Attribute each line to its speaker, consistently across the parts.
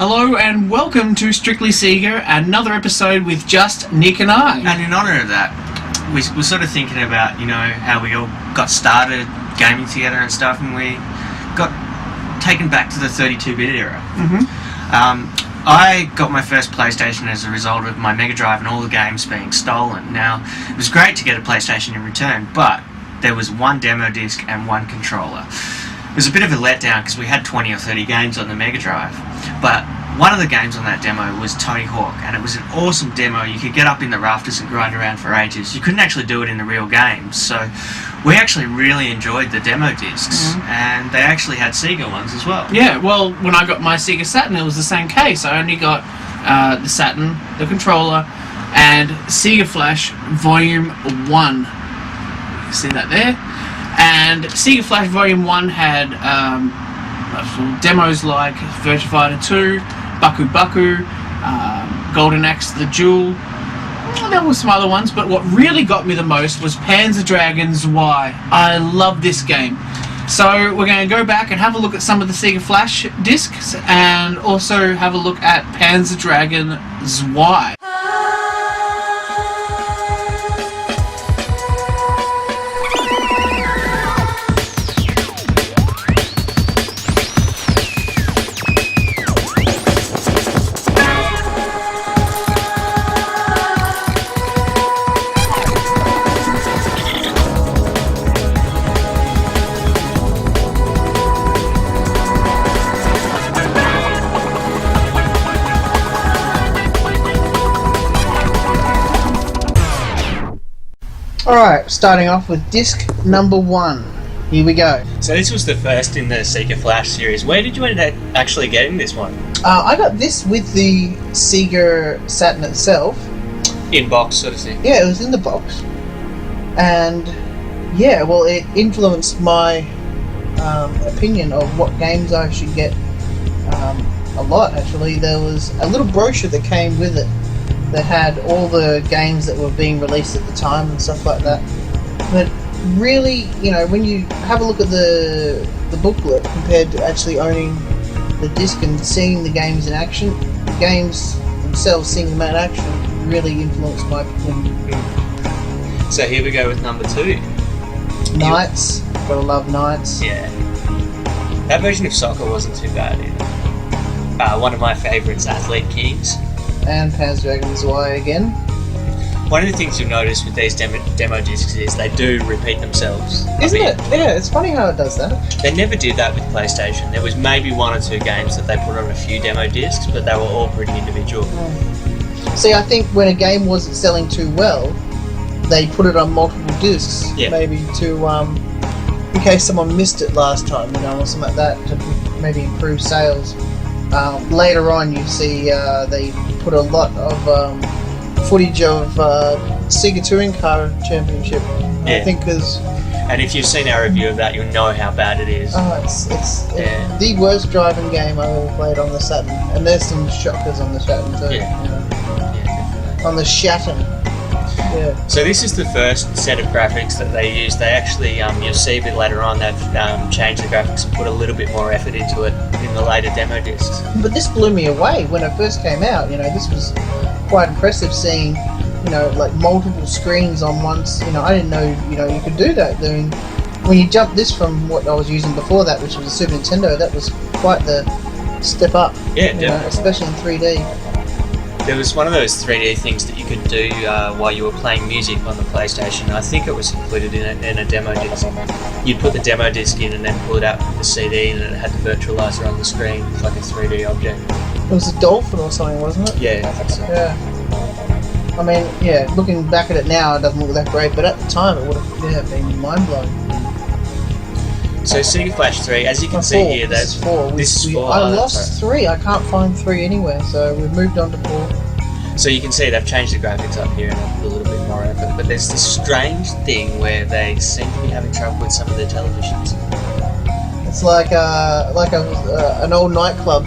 Speaker 1: Hello and welcome to Strictly Sega, another episode with just Nick and I.
Speaker 2: And in honour of that, we're sort of thinking about, how we all got started gaming together and stuff, and we got taken back to the 32-bit era. I got my first PlayStation as a result of my Mega Drive and all the games being stolen. Now, it was great to get a PlayStation in return, but there was one demo disc and one controller. It was a bit of a letdown because we had 20 or 30 games on the Mega Drive, but one of the games on that demo was Tony Hawk, and it was an awesome demo. You could get up in the rafters and grind around for ages. You couldn't actually do it in the real games, so we actually really enjoyed the demo discs, and they actually had Sega ones as well.
Speaker 1: Yeah, well, when I got my Sega Saturn, it was the same case. I only got the Saturn, the controller, and Sega Flash Volume 1. You see that there? And Sega Flash Volume 1 had demos like Virtua Fighter 2, Baku Baku, Golden Axe the Jewel. There were some other ones, but what really got me the most was Panzer Dragoon Zwei. I love this game. So we're going to go back and have a look at some of the Sega Flash discs and also have a look at Panzer Dragoon Zwei. Alright, starting off with disc number 1. Here we go.
Speaker 2: So this was the first in the Sega Flash series. Where did you end up actually getting this one?
Speaker 1: I got this with the Sega Saturn itself.
Speaker 2: In box sort of thing?
Speaker 1: Yeah, it was in the box. And yeah, well, it influenced my opinion of what games I should get a lot, actually. There was a little brochure that came with it that had all the games that were being released at the time and stuff like that. But really, when you have a look at the booklet compared to actually owning the disc and seeing the games in action, the games themselves, seeing them in action, really influenced my opinion.
Speaker 2: So here we go with number 2.
Speaker 1: Knights. Gotta love Knights.
Speaker 2: Yeah. That version of soccer wasn't too bad either. One of my favourites, Athlete Kings.
Speaker 1: And Panzer Dragoon Zwei again.
Speaker 2: One of the things you'll notice with these demo discs is they do repeat themselves.
Speaker 1: Isn't it? Yeah, it's funny how it does that.
Speaker 2: They never did that with PlayStation. There was maybe 1 or 2 games that they put on a few demo discs, but they were all pretty individual.
Speaker 1: See, I think when a game wasn't selling too well, they put it on multiple discs, maybe to, in case someone missed it last time, or something like that, to maybe improve sales. Later on, you see they put a lot of footage of Sega Touring Car Championship.
Speaker 2: Yeah.
Speaker 1: I think because.
Speaker 2: And if you've seen our review of that, you'll know how bad it is.
Speaker 1: Oh, it's the worst driving game I've ever played on the Saturn, and there's some shockers on the Saturn too.
Speaker 2: Yeah.
Speaker 1: On the Saturn. Yeah.
Speaker 2: So this is the first set of graphics that they used. They actually, you'll see a bit later on, they've changed the graphics and put a little bit more effort into it in the later demo discs.
Speaker 1: But this blew me away when it first came out. This was quite impressive seeing, like multiple screens on once. I didn't know, you could do that. When you jump this from what I was using before that, which was a Super Nintendo, that was quite the step up.
Speaker 2: Yeah, definitely.
Speaker 1: Especially in 3D.
Speaker 2: There was one of those 3D things that you could do while you were playing music on the PlayStation. I think it was included in a demo disc. You'd put the demo disc in and then pull it out with the CD, and it had the virtualizer on the screen. It's like a 3D object.
Speaker 1: It was a dolphin or something, wasn't it?
Speaker 2: Yeah, I think so.
Speaker 1: Yeah. I mean, looking back at it now, it doesn't look that great, but at the time it would have been mind-blowing.
Speaker 2: So Sega Flash 3, as you can see here,
Speaker 1: this is 4.
Speaker 2: This is 4.
Speaker 1: I lost 3. I can't find 3 anywhere, so we've moved on to 4.
Speaker 2: So you can see they've changed the graphics up here and put a little bit more effort. But there's this strange thing where they seem to be having trouble with some of their televisions.
Speaker 1: It's like an old nightclub.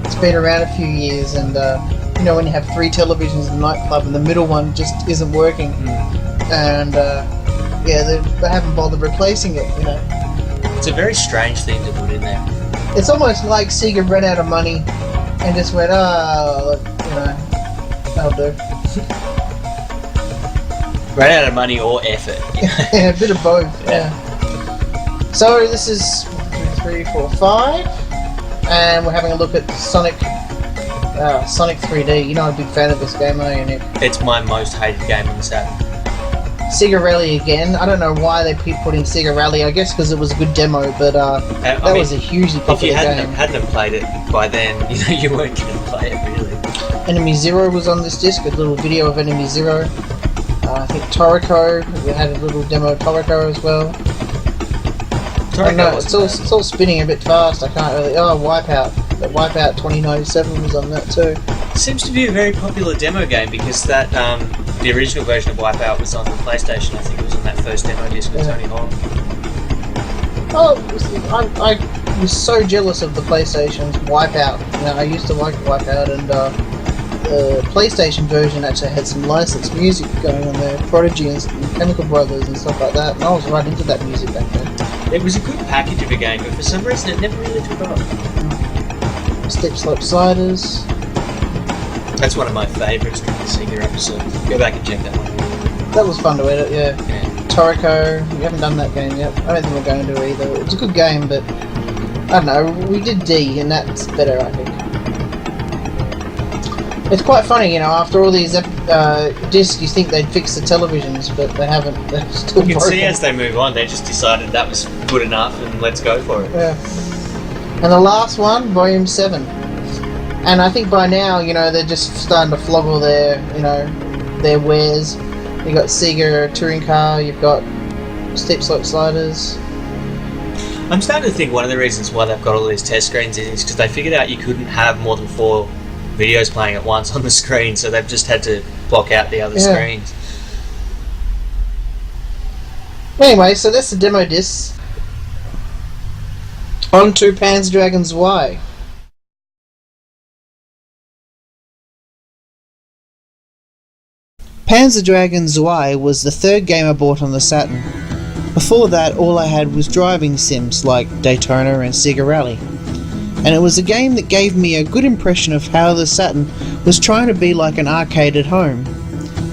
Speaker 1: It's been around a few years, and when you have 3 televisions in a nightclub and the middle one just isn't working, and they haven't bothered replacing it.
Speaker 2: It's a very strange thing to put in there.
Speaker 1: It's almost like Sega ran out of money and just went, oh, you know, that'll do.
Speaker 3: Ran out of money or effort.
Speaker 1: Yeah, a bit of both. Yeah. So this is 1, 2, 3, 4, 5, and we're having a look at Sonic 3D. You know, I'm a big fan of this game, aren't you, Nick?
Speaker 3: It's my most hated game on the Saturn.
Speaker 1: Sega Rally again. I don't know why they keep putting Sega Rally. I guess because it was a good demo, but that was a hugely popular game.
Speaker 3: If you hadn't played it by then, you know, you weren't going to play it really.
Speaker 1: Enemy Zero was on this disc. A little video of Enemy Zero. I think Toriko. We had a little demo of Toriko as well. No, it's all spinning a bit fast. I can't really. Oh, Wipeout. But Wipeout 2097 was on that too.
Speaker 3: It seems to be a very popular demo game because that the original version of Wipeout was on the PlayStation. I think it was on that first demo disc with Tony Hawk.
Speaker 1: Oh, I was so jealous of the PlayStation's Wipeout. You know, I used to like Wipeout, and the PlayStation version actually had some licensed music going on there, Prodigy and Chemical Brothers and stuff like that, and I was right into that music back then.
Speaker 3: It was a good package of a game, but for some reason it never really took off.
Speaker 1: Step Slope Sliders.
Speaker 3: That's one of my favourites from the Sega episodes. Go back and check that one.
Speaker 1: That was fun to edit, yeah. Toriko, we haven't done that game yet. I don't think we're going to either. It's a good game, but I don't know, we did D, and that's better, I think. It's quite funny, you know, after all these discs, you think they'd fix the televisions, but they haven't. They're still broken.
Speaker 3: You can see as they move on, they just decided that was good enough and let's go for it.
Speaker 1: Yeah. And the last one, Volume 7. And I think by now, you know, they're just starting to flog all their, you know, their wares. You've got Sega Touring Car, you've got Steep Slope Sliders.
Speaker 3: I'm starting to think one of the reasons why they've got all these test screens in is because they figured out you couldn't have more than 4 videos playing at once on the screen, so they've just had to block out the other screens.
Speaker 1: Anyway, so that's the demo disc. On to Panzer Dragoon Zwei. Panzer Dragoon Zwei was the third game I bought on the Saturn. Before that, all I had was driving sims like Daytona and Sega Rally. And it was a game that gave me a good impression of how the Saturn was trying to be like an arcade at home,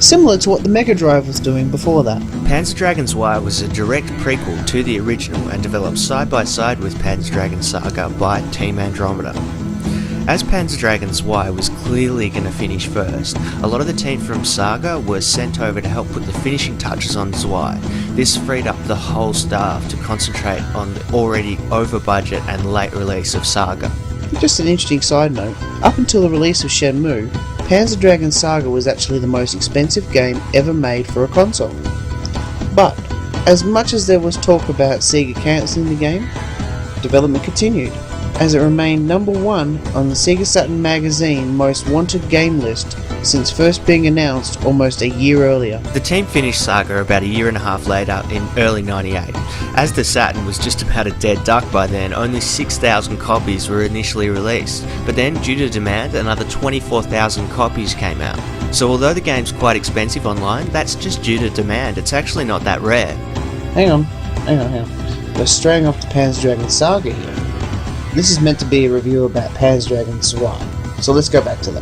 Speaker 1: similar to what the Mega Drive was doing before that.
Speaker 4: Panzer Dragoon Zwei was a direct prequel to the original and developed side by side with Panzer Dragoon Saga by Team Andromeda. As Panzer Dragoon Zwei was clearly going to finish first, a lot of the team from Saga were sent over to help put the finishing touches on Zwei. This freed up the whole staff to concentrate on the already over budget and late release of Saga.
Speaker 1: Just an interesting side note, up until the release of Shenmue, Panzer Dragoon Saga was actually the most expensive game ever made for a console. But, as much as there was talk about Sega cancelling the game, development continued, as it remained number 1 on the Sega Saturn magazine most wanted game list since first being announced almost a year earlier.
Speaker 4: The team finished Saga about a year and a half later in early '98. As the Saturn was just about a dead duck by then, only 6,000 copies were initially released, but then due to demand another 24,000 copies came out. So although the game's quite expensive online, that's just due to demand, it's actually not that rare.
Speaker 1: Hang on. We're straying off the Panzer Dragoon Saga here. This is meant to be a review about Panzer Dragoon Zwei, so let's go back to that.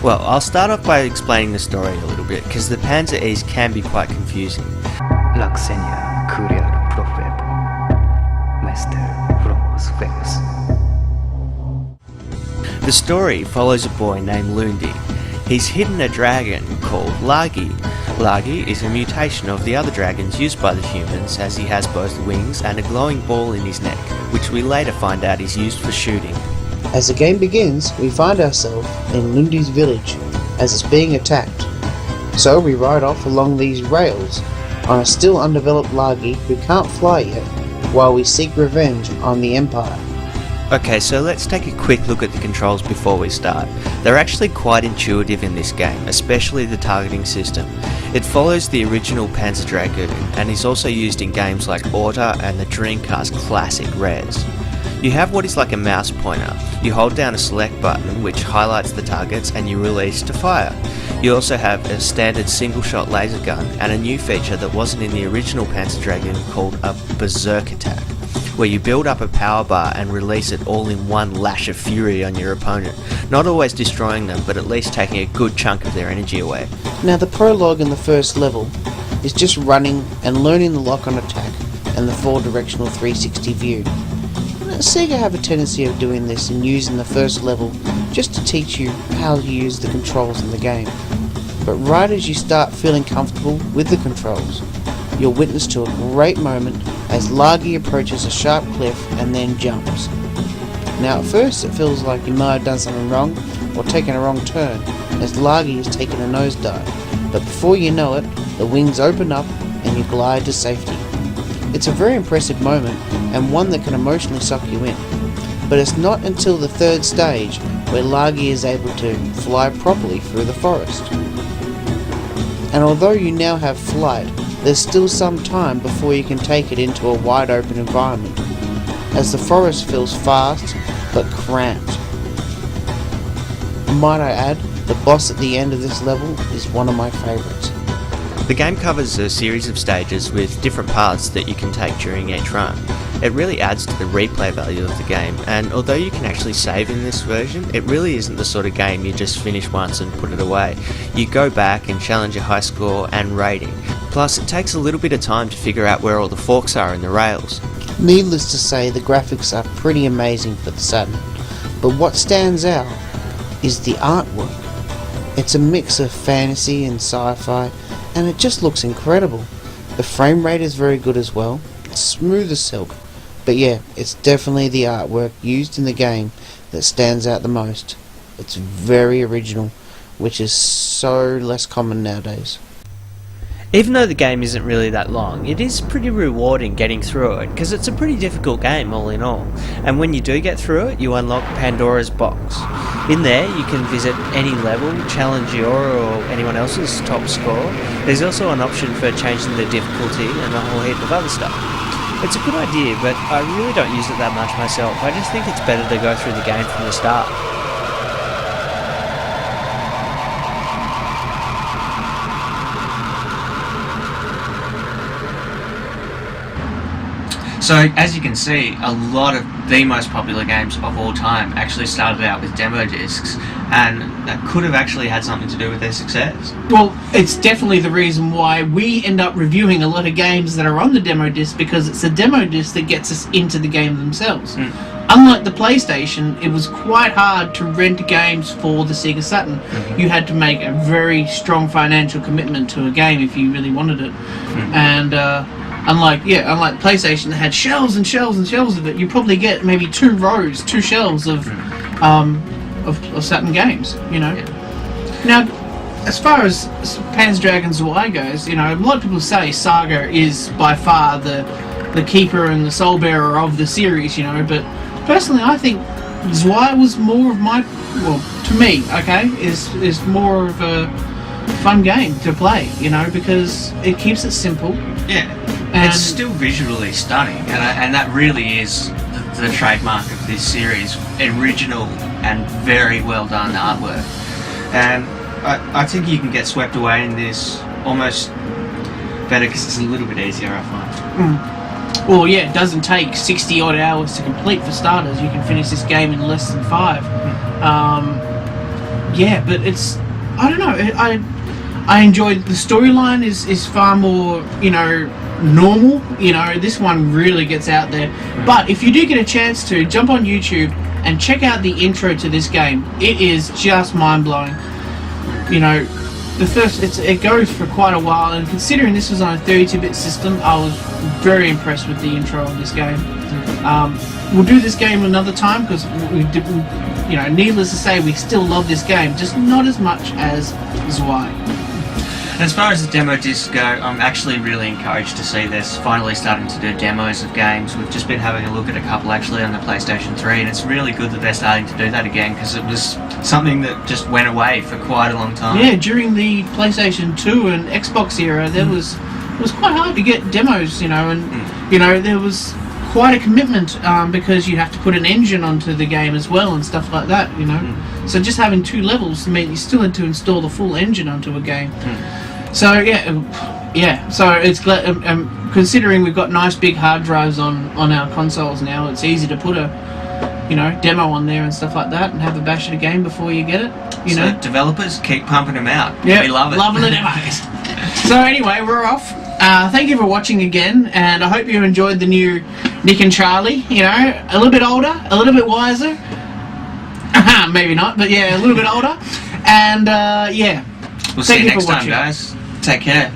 Speaker 4: Well, I'll start off by explaining the story a little bit, because the Panzer E's can be quite confusing. The story follows a boy named Lundi. He's hidden a dragon called Lagi. Lagi is a mutation of the other dragons used by the humans, as he has both wings and a glowing ball in his neck, which we later find out is used for shooting.
Speaker 1: As the game begins, we find ourselves in Lundi's village, as it's being attacked. So we ride off along these rails, on a still undeveloped Lagi who can't fly yet, while we seek revenge on the Empire.
Speaker 4: Okay, so let's take a quick look at the controls before we start. They're actually quite intuitive in this game, especially the targeting system. It follows the original Panzer Dragoon and is also used in games like Orta and the Dreamcast classic Res. You have what is like a mouse pointer. You hold down a select button which highlights the targets and you release to fire. You also have a standard single shot laser gun and a new feature that wasn't in the original Panzer Dragoon called a berserk attack, where you build up a power bar and release it all in one lash of fury on your opponent, not always destroying them, but at least taking a good chunk of their energy away.
Speaker 5: Now the prologue in the first level is just running and learning the lock-on attack and the 4-directional 360 view. Sega have a tendency of doing this and using the first level just to teach you how to use the controls in the game. But right as you start feeling comfortable with the controls, you're witness to a great moment as Lagi approaches a sharp cliff and then jumps. Now at first it feels like you might have done something wrong or taken a wrong turn as Lagi is taking a nosedive, but before you know it, the wings open up and you glide to safety. It's a very impressive moment and one that can emotionally suck you in, but it's not until the third stage where Lagi is able to fly properly through the forest. And although you now have flight, there's still some time before you can take it into a wide open environment, as the forest feels fast but cramped. Might I add, the boss at the end of this level is one of my favourites.
Speaker 4: The game covers a series of stages with different paths that you can take during each run. It really adds to the replay value of the game, and although you can actually save in this version, it really isn't the sort of game you just finish once and put it away. You go back and challenge your high score and rating. Plus, it takes a little bit of time to figure out where all the forks are in the rails.
Speaker 5: Needless to say, the graphics are pretty amazing for the Saturn, but what stands out is the artwork. It's a mix of fantasy and sci-fi, and it just looks incredible. The frame rate is very good as well. It's smooth as silk. But yeah, it's definitely the artwork used in the game that stands out the most. It's very original, which is so less common nowadays.
Speaker 4: Even though the game isn't really that long, it is pretty rewarding getting through it, because it's a pretty difficult game all in all. And when you do get through it, you unlock Pandora's box. In there, you can visit any level, challenge your or anyone else's top score. There's also an option for changing the difficulty and a whole heap of other stuff. It's a good idea, but I really don't use it that much myself. I just think it's better to go through the game from the start.
Speaker 2: So, as you can see, a lot of the most popular games of all time actually started out with demo discs, and that could have actually had something to do with their success.
Speaker 1: Well, it's definitely the reason why we end up reviewing a lot of games that are on the demo disc, because it's the demo disc that gets us into the game themselves. Unlike the PlayStation, it was quite hard to rent games for the Sega Saturn. You had to make a very strong financial commitment to a game if you really wanted it. And unlike PlayStation that had shelves and shelves and shelves of it, you probably get maybe two shelves of Saturn games, you know. Now, as far as Panzer Dragoon Zwei goes, you know, a lot of people say Saga is by far the keeper and the soul bearer of the series, you know, but personally I think Zwei was more of my, well, to me, okay, is more of a fun game to play, you know, because it keeps it simple.
Speaker 2: Yeah. And it's still visually stunning, and that really is the trademark of this series. Original and very well done artwork. And I think you can get swept away in this almost better because it's a little bit easier, I find.
Speaker 1: Well, yeah, it doesn't take 60 odd hours to complete for starters. You can finish this game in less than 5. Yeah, but it's, I don't know, I enjoyed the storyline is far more, you know, normal. You know, this one really gets out there. But if you do get a chance to, jump on YouTube and check out the intro to this game. It is just mind-blowing. You know, it goes for quite a while, and considering this was on a 32-bit system, I was very impressed with the intro of this game. We'll do this game another time because you know, needless to say, we still love this game, just not as much as Zwei.
Speaker 2: As far as the demo discs go, I'm actually really encouraged to see this finally starting to do demos of games. We've just been having a look at a couple actually on the PlayStation 3, and it's really good that they're starting to do that again, because it was something that just went away for quite a long time.
Speaker 1: Yeah, during the PlayStation 2 and Xbox era, it was quite hard to get demos, you know, and you know, there was quite a commitment because you have to put an engine onto the game as well and stuff like that, you know. So just having 2 levels meant you still had to install the full engine onto a game. So yeah,
Speaker 6: yeah, so it's considering we've got nice big hard drives on our consoles now, it's easy to put a demo on there and stuff like that and have a bash at a game before you get it.
Speaker 2: So developers, keep pumping them out.
Speaker 6: Yeah,
Speaker 2: we love it.
Speaker 6: Loving the demos. So anyway, we're off. Thank you for watching again, and I hope you enjoyed the new Nick and Charlie. A little bit older, a little bit wiser. Maybe not, but yeah, a little bit older. And yeah.
Speaker 2: We'll see you next time, guys. Take care.